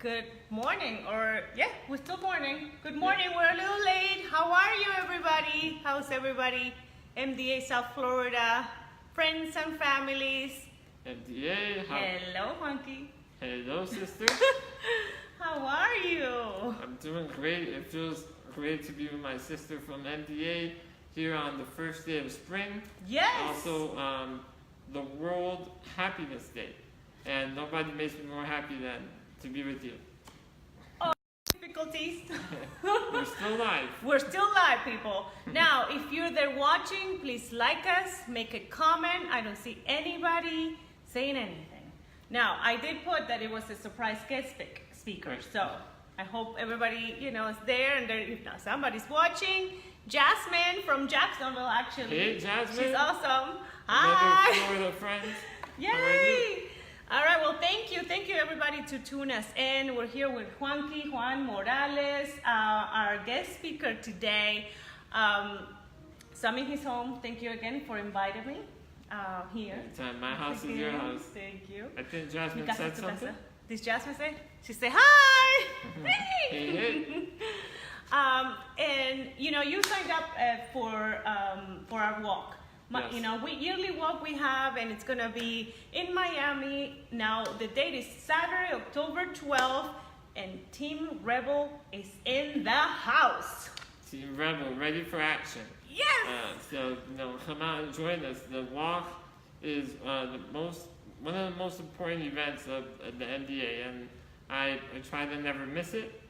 Good morning, or yeah, we're still morning. Good morning, we're a little late. How are you, everybody? How's everybody? MDA South Florida, friends and families. MDA, hello, Juanky. Hello, sister. How are you? I'm doing great. It feels great to be with my sister from MDA here on the first day of spring. Yes. Also, the World Happiness Day. And nobody makes me more happy than to be with you. Oh, difficulties. We're still live. We're still live, people. Now, if you're there watching, please like us, make a comment. I don't see anybody saying anything. Now, I did put that it was a surprise guest speaker, so I hope everybody, is there, and if not, somebody's watching. Jasmine from Jacksonville, actually. Hey, Jasmine. She's awesome. Hi. Another Florida friend. Yay. All right, well, thank you everybody to tune us in. We're here with Juanky, Juan Morales, our guest speaker today. So I'm in his home. Thank you again for inviting me here. Anytime. My house is your house. Thank you. I think Jasmine said something. Did Jasmine say? She said, hi! Hey. And you signed up for our walk. Yes. Yearly walk we have, and it's gonna be in Miami. Now the date is Saturday, October 12th, and Team Rebel is in the house. Team Rebel, ready for action. Yes. So come out and join us. The walk is one of the most important events of the MDA, and I try to never miss it.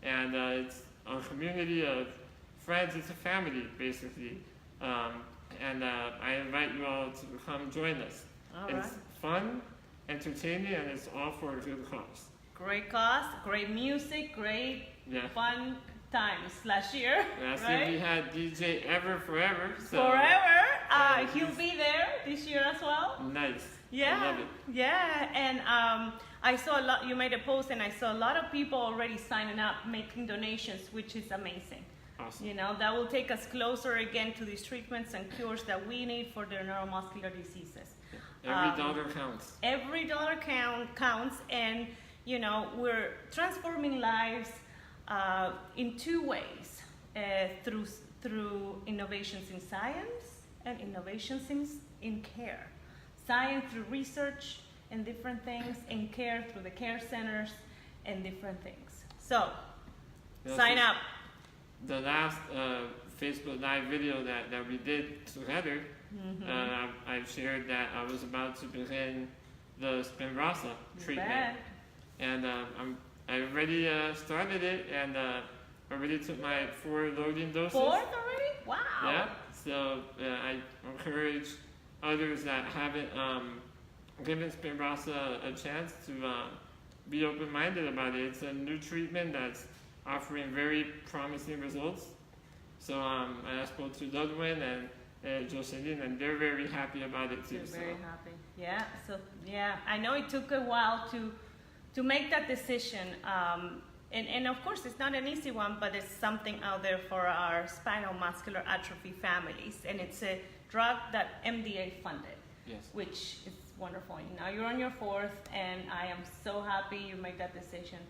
And it's a community of friends. It's a family, basically. And I invite you all to come join us. It's fun, entertaining, and it's all for a good cause. Great cause, great music, great fun times last year. Last year we had DJ Ever Forever. Forever. He'll be there this year as well. Nice. Yeah. I love it. Yeah, and I saw a lot. You made a post, and I saw a lot of people already signing up, making donations, which is amazing. Awesome. That will take us closer again to these treatments and cures that we need for the neuromuscular diseases. Every dollar counts. Every dollar counts, and we're transforming lives in two ways: through innovations in science and innovations in care. Science through research and different things, and care through the care centers and different things. So, sign up. The last Facebook Live video that we did together, I shared that I was about to begin the Spinraza treatment. And I already started it, and I already took my 4 loading doses. 4 already? Wow. Yeah, so I encourage others that haven't given Spinraza a chance to be open-minded about it. It's a new treatment that's offering very promising results. So I spoke to Ludwin and Jocelyn, and they're very happy about it too. They're very happy. Yeah. So I know it took a while to make that decision. And of course, it's not an easy one, but it's something out there for our spinal muscular atrophy families, and it's a drug that MDA funded. Yes. Which is wonderful. Now you're on your 4th, and I am so happy you made that decision.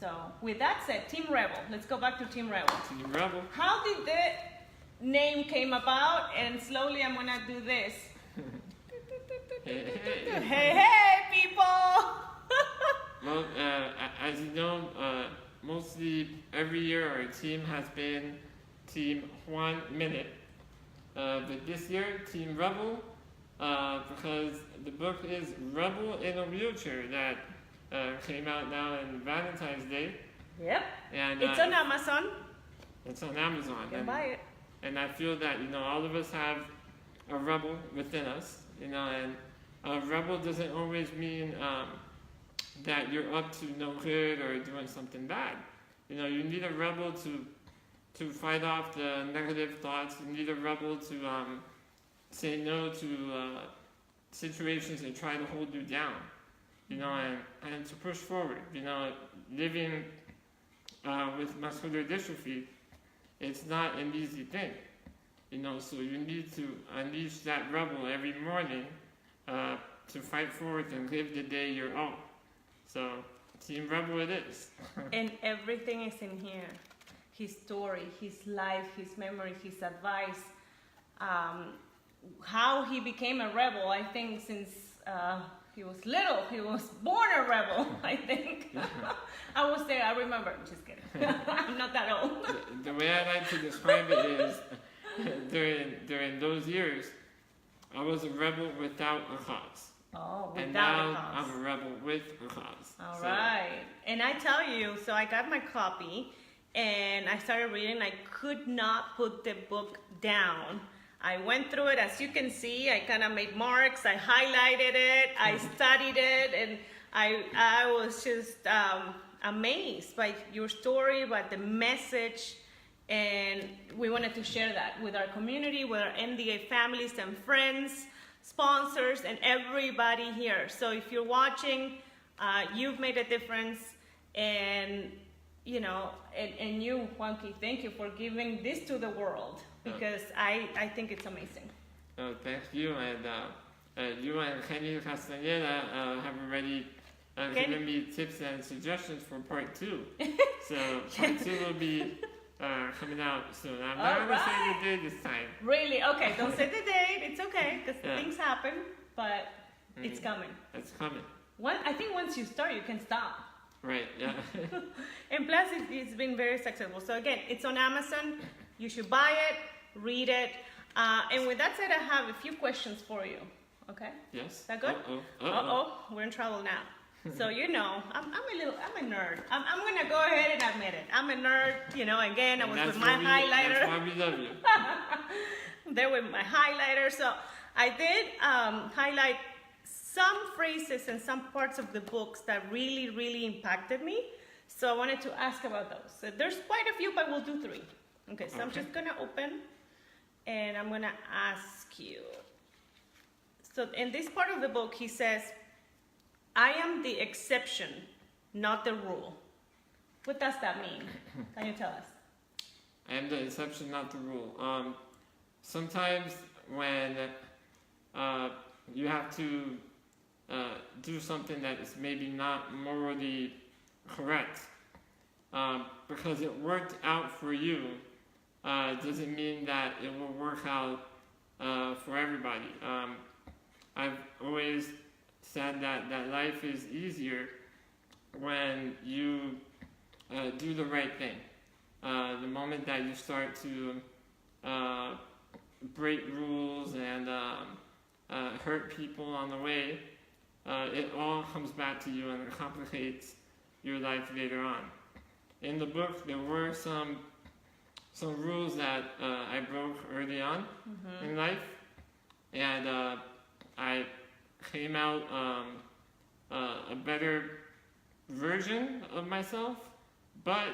So, with that said, Team Rebel. Let's go back to Team Rebel. Team Rebel. How did the name came about? And slowly I'm gonna do this. Hey, people! Well, as you know, mostly every year our team has been Team Juan Minute. But this year, Team Rebel, because the book is Rebel in a Wheelchair that came out now on Valentine's Day. Yep. And it's on Amazon. It's on Amazon. You can buy it. And I feel that all of us have a rebel within us. And a rebel doesn't always mean that you're up to no good or doing something bad. You need a rebel to fight off the negative thoughts. You need a rebel to say no to situations that try to hold you down. And to push forward. Living with muscular dystrophy, it's not an easy thing. So you need to unleash that rebel every morning to fight forward and live the day you're on. So Team Rebel it is. And everything is in here. His story, his life, his memory, his advice, how he became a rebel. I think since he was little, he was born a rebel, I think. I was there, I remember. I'm just kidding. I'm not that old. The way I like to describe it is, during those years, I was a rebel without a cause. Oh, and without now a cause. I'm a rebel with a cause. All right. And I tell you, so I got my copy and I started reading. I could not put the book down. I went through it, as you can see. I kind of made marks. I highlighted it. I studied it, and I was just amazed by your story, by the message, and we wanted to share that with our community, with our MDA families and friends, sponsors, and everybody here. So if you're watching, you've made a difference, and you know, and you, Juanqui, thank you for giving this to the world, because I think it's amazing. Oh, thank you, and you and Karina Castaneda have already given me tips and suggestions for part 2. So part 2 will be coming out soon. I'm not going to say the date this time. Really? Okay, don't say the date. It's okay, because things happen, but it's coming. It's coming. I think once you start, you can stop. Right, yeah. And plus, it's been very successful. So again, it's on Amazon. You should buy it, read it. And with that said, I have a few questions for you. Okay? Yes. Is that good? We're in trouble now. So you know, I'm a nerd. I'm gonna go ahead and admit it. I'm a nerd. You know, again, I was with my highlighter. That's why we love you. There with my highlighter. So I did highlight some phrases and some parts of the books that really, really impacted me. So I wanted to ask about those. So there's quite a few, but we'll do 3. Okay, so I'm just gonna open and I'm gonna ask you. So in this part of the book, he says, I am the exception, not the rule. What does that mean? Can you tell us? I am the exception, not the rule. Sometimes when you have to do something that is maybe not morally correct, because it worked out for you, doesn't mean that it will work out for everybody. I've always said that life is easier when you do the right thing. The moment that you start to break rules and hurt people on the way, it all comes back to you and it complicates your life later on. In the book, there were some rules that I broke early on in life, and I came out a better version of myself, but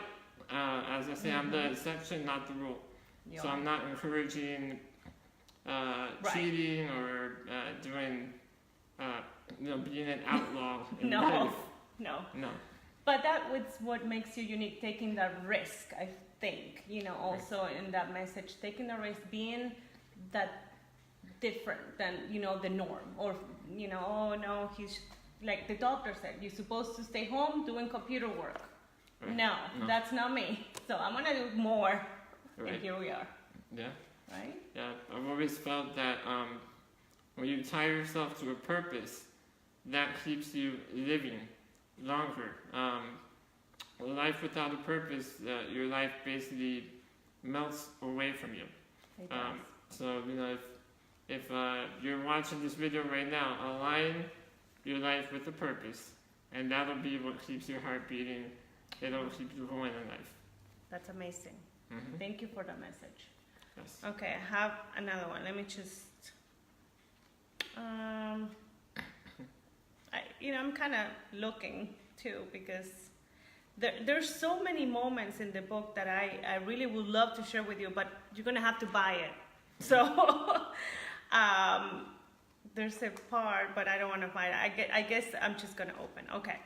as I say, I'm the exception, not the rule. Yeah. So I'm not encouraging cheating or doing, being an outlaw in life. No. But that was what makes you unique, taking that risk, I think, also in that message, taking the risk, being that different than, the norm, or, oh no, he's, like the doctor said, you're supposed to stay home doing computer work. Right. No, that's not me. So I'm gonna do more, and here we are. Yeah. Right? Yeah, I've always felt that when you tie yourself to a purpose, that keeps you living longer. Life without a purpose, your life basically melts away from you. So, if you're watching this video right now, align your life with a purpose, and that'll be what keeps your heart beating. It'll keep you going in life. That's amazing. Thank you for that message. Yes. Okay, I have another one. Let me just, I'm kind of looking too, because there's so many moments in the book that I really would love to share with you, but you're going to have to buy it. So there's a part, but I don't want to find it. I guess I'm just going to open. Okay.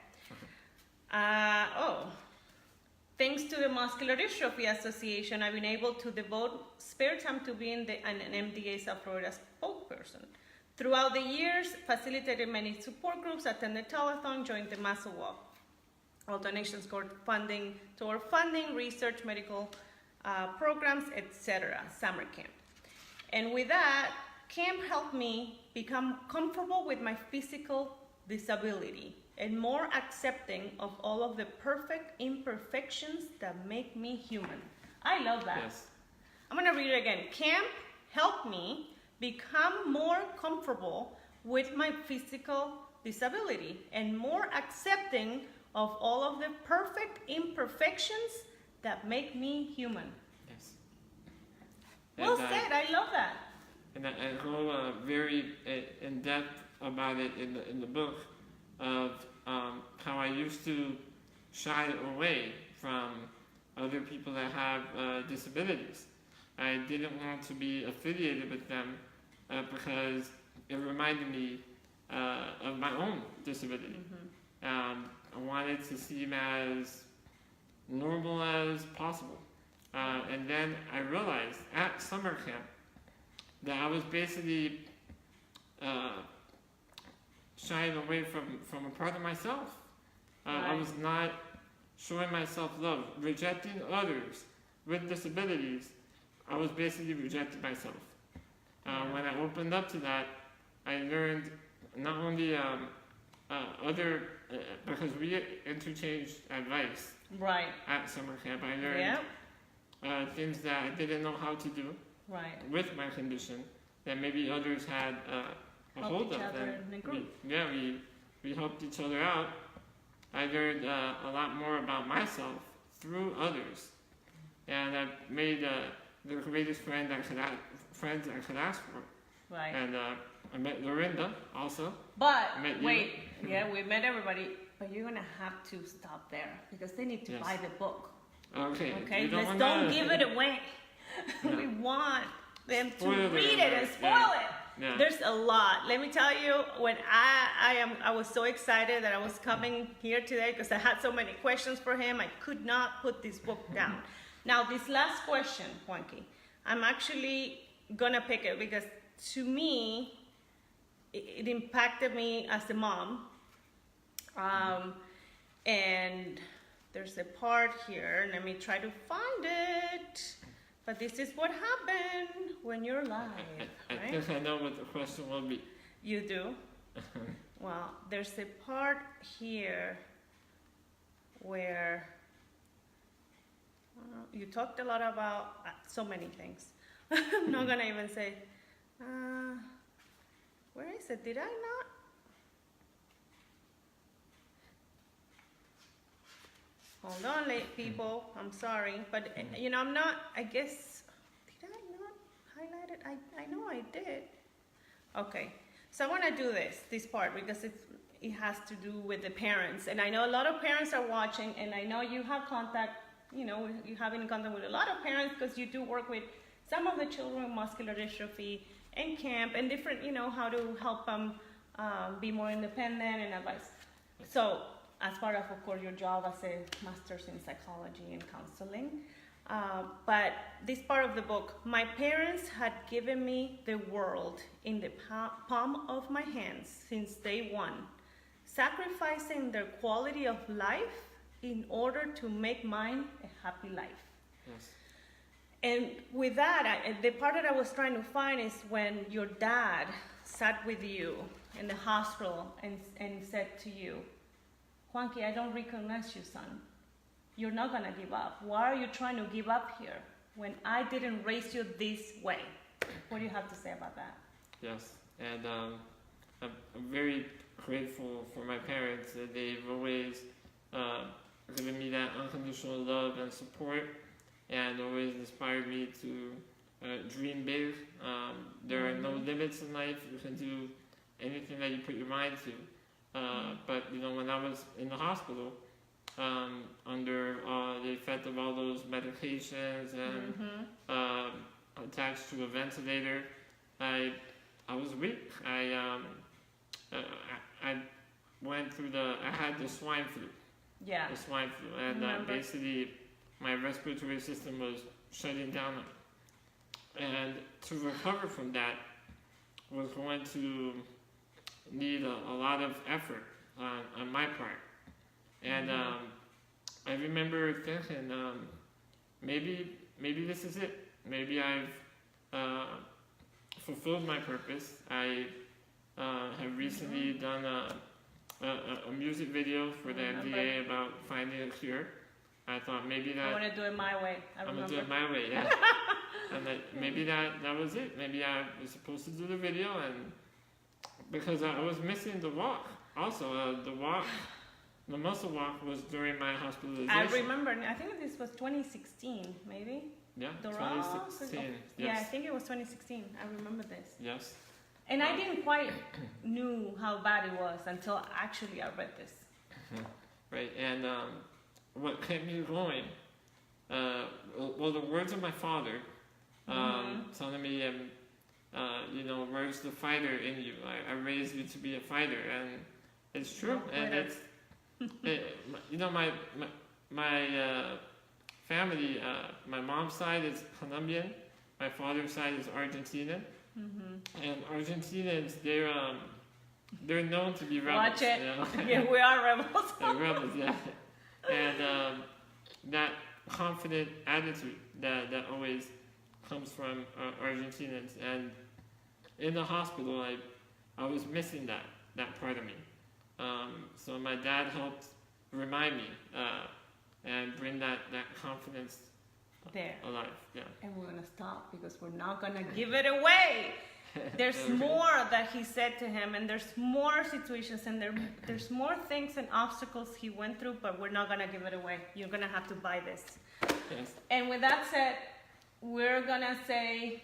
Thanks to the Muscular Dystrophy Association, I've been able to devote spare time to being an MDA South Florida spokesperson. Throughout the years, facilitated many support groups, attended Telethon, joined the Muscle Walk. All donations go toward funding, research, medical programs, etc. Summer camp. And with that, camp helped me become comfortable with my physical disability and more accepting of all of the perfect imperfections that make me human. I love that. Yes. I'm gonna read it again. Camp helped me become more comfortable with my physical disability and more accepting of all of the perfect imperfections that make me human. Yes. Well said. I love that. And I go very in depth about it in the book of how I used to shy away from other people that have disabilities. I didn't want to be affiliated with them because it reminded me of my own disability. I wanted to seem as normal as possible. And then I realized at summer camp that I was basically shying away from a part of myself. I was not showing myself love, rejecting others with disabilities. I was basically rejecting myself. When I opened up to that, I learned not only other, because we interchanged advice at summer camp, I learned things that I didn't know how to do with my condition that maybe others had a hold of. We helped each other out. I learned a lot more about myself through others, and I made the greatest friends I could ask for. And I met Lorinda also. But wait, we met everybody, but you're gonna have to stop there because they need to buy the book. Okay. Don't give it away. We want them to read it and spoil it. Yeah. There's a lot. Let me tell you, when I was so excited that I was coming here today because I had so many questions for him. I could not put this book down. Now, this last question, Juanqui, I'm actually gonna pick it because to me, it impacted me as a mom. And there's a part here. Let me try to find it. But this is what happened when you're live. I think I know what the question will be. You do? Well, there's a part here where you talked a lot about so many things. I'm not gonna even say. Where is it? Did I not? Hold on, late people. I'm sorry, but I'm not. I guess did I not highlight it? I know I did. Okay, so I want to do this part because it has to do with the parents, and I know a lot of parents are watching, and I know you have contact. You have in contact with a lot of parents because you do work with some of the children with muscular dystrophy and camp and different. How to help them be more independent and advice. So, as part of course, your job as a master's in psychology and counseling. But this part of the book, my parents had given me the world in the palm of my hands since day one, sacrificing their quality of life in order to make mine a happy life. Yes. And with that, the part that I was trying to find is when your dad sat with you in the hospital and said to you, Juanqui, I don't recognize you, son. You're not gonna give up. Why are you trying to give up here when I didn't raise you this way? What do you have to say about that? Yes, and I'm very grateful for my parents that they've always given me that unconditional love and support, and always inspired me to dream big. There are no limits in life. You can do anything that you put your mind to. But when I was in the hospital, under the effect of all those medications and attached to a ventilator, I was weak. I went through I had the swine flu. Yeah. The swine flu, and basically my respiratory system was shutting down. And to recover from that was going to need a lot of effort on my part. And remember thinking, maybe this is it. Maybe I've fulfilled my purpose. I have recently done a music video for the MDA about finding a cure. I thought maybe that... I want to do it my way. I'm going to do it my way, yeah. And maybe that was it. Maybe I was supposed to do the video, and because I was missing the walk. Also, the muscle walk was during my hospitalization. I remember, I think this was 2016, maybe? Yeah, The 2016. Rock? Yes. Yeah, I think it was 2016. I remember this. Yes. And I didn't quite knew how bad it was until actually I read this. Right, and what kept me going, well, the words of my father telling me, where's the fighter in you? I raised you to be a fighter, and it's true. And it's, my family, my mom's side is Colombian, my father's side is Argentinian, and Argentinians, they're known to be rebels. Watch it. You know? Yeah, we are rebels. They're rebels, yeah. And that confident attitude that always comes from Argentinians. And in the hospital, I was missing that part of me. So my dad helped remind me and bring that confidence there alive. Yeah. And we're gonna stop because we're not gonna give it away. There's more that he said to him, and there's more situations, and there's more things and obstacles he went through, but we're not gonna give it away. You're gonna have to buy this. Yes. And with that said, we're gonna say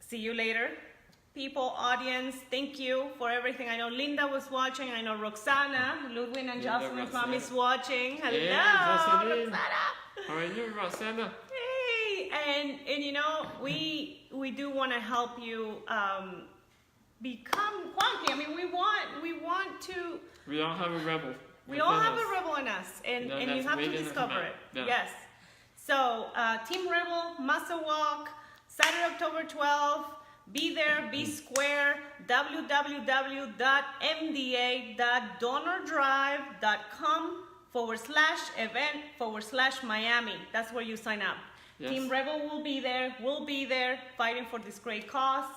see you later. People, audience, thank you for everything. I know Linda was watching. I know Roxana, Ludwig and Jocelyn's mom is watching. Hello, hey, Roxana. How are you, Roxana? Hey, and we do want to help you become Juanky. I mean, we want to. We all have a rebel. We all have a rebel in us, and you have to discover it. Yeah. Yes. So, Team Rebel Muscle Walk, Saturday, October 12th. Be there, be square, www.mdadonordrive.com/event/Miami. That's where you sign up. Yes. Team Rebel will be there. We'll be there fighting for this great cause.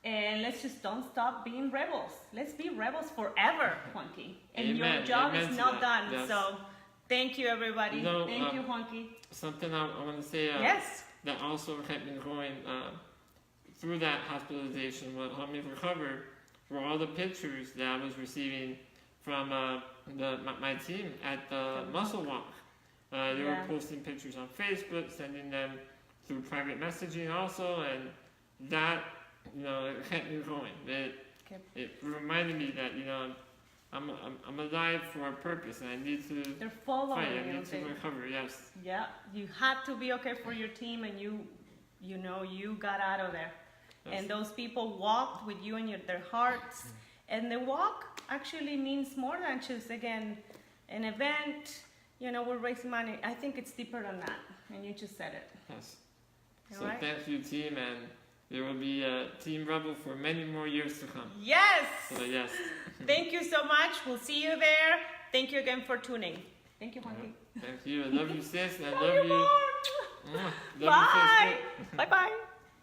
And let's just don't stop being rebels. Let's be rebels forever, Juanky. And Amen. your job Amen is not done. Yes. So thank you, everybody. Thank you, Juanky. Something I want to say yes. that also kept me going through that hospitalization, what helped me recover were all the pictures that I was receiving from my team at the Muscle Walk. They were posting pictures on Facebook, sending them through private messaging also, and that, it kept me going. It reminded me that, I'm alive for a purpose, and I need to fight. I need to recover. Yes. Yeah, you had to be okay for your team, and you got out of there. Yes. And those people walked with you in their hearts. And the walk actually means more than just, again, an event. We're raising money. I think it's deeper than that. And you just said it. Yes. All right? Thank you, team. And there will be a Team Rebel for many more years to come. Yes. So, yes. Thank you so much. We'll see you there. Thank you again for tuning. Thank you, Juanky. Thank you. I love you, sis. I love you. Love Bye. You, Bye-bye.